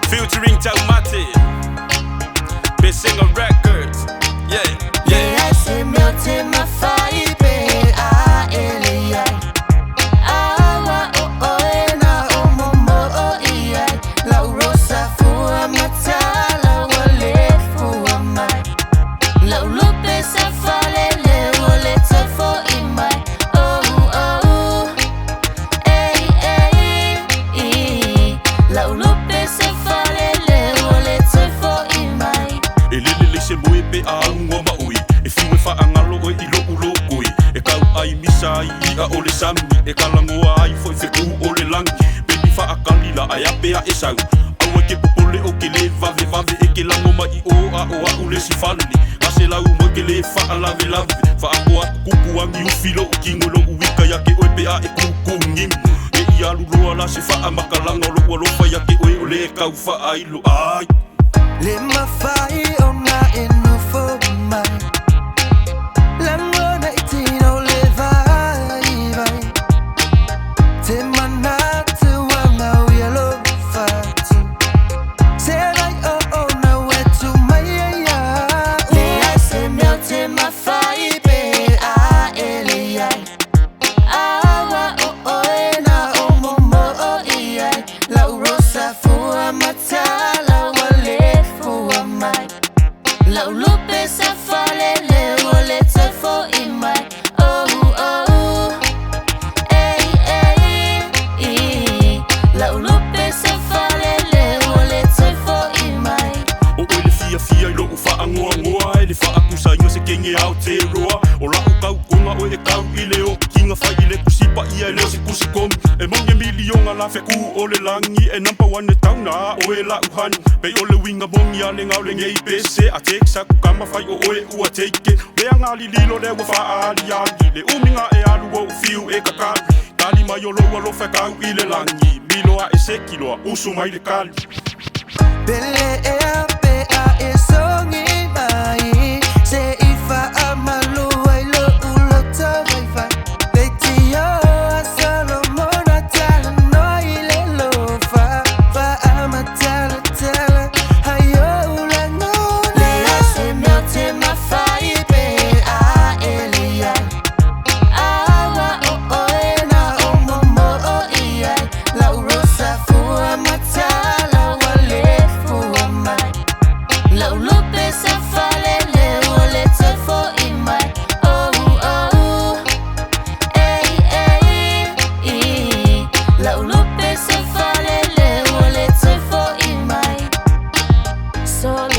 featuring Taumate Pesega Records. Yeah, yeah. C'est melté ma faille, PEA. Awa oh oh na oh momo oh iya. La rosa fua matala wale fua mai. La lupe sa fale le wale te fo imai. Oh oh, la lupe sa fale le wale te fo imai. Elele se moe pe a ua maui. E fiu e whaangalo o i lo ulo koi. E kau ai misa i a ole sami. E kalangoa ai foi whiku ole langi. Baby whaakali la ai apea e sau. Aua ke pupole o ke le vave vave. E ke lango mai o a ule si fali. Kase lau mo ke le whaalave lave. Whaakoa kuku angi ufilo o kingolo uwika ya ke oe pea e kuku ngimu. E i alu loa la se whaamakalanga o loa lofa ya ke oe ole e kau whaailo ai. Le mafai o na enufo mai. Langona itino le vai vai. Te mana te wanga yellow fatu. Se lai oh oh na wetu mai ya. Le ai se melte mafai pe a ele ai. Awa oh oh na oh momo oh iya. La rosa fua matala wale fua mai. La lupe sa fale le wale te fo imai. Oh oh, la lupe sa fale le wale te fo imai. O ele fia fia i lo ufa angoa ngoa. Ele wha akusa ingo se kenge au te roa. O la o kau konga o e kau i leo. Kinga whai i le kusipa ia e leo si kusi komi. E monge milionga la wheku o le langi. E number one e tauna o e la uhani. Pei o le winga mongi a le ngau le ngei pese. A tek sa kukama whai o oe ua teike. Lea ngā li lilo le wa wha ali ali. Le uminga e alu o ufiu e kakali. Kali mai o loa lo whekau i le langi. Mee-Lo a e sekiloa usu mai le kali. Bele e a pe a e songi mai. Se ifa a malu ai lo ulo ta vai vai. Beti yo a Salomona tala no i le lo fa. Fa a matala tala. Hayo la no le a se melte ma fai pe a ele ai. Awa oh oh na oh momo oh iya. La rosa fua matala wale fua mai. La lupe sa fale le wale te fo imai. Oh oh, la lupe sa fale le wale te fo imai. Solo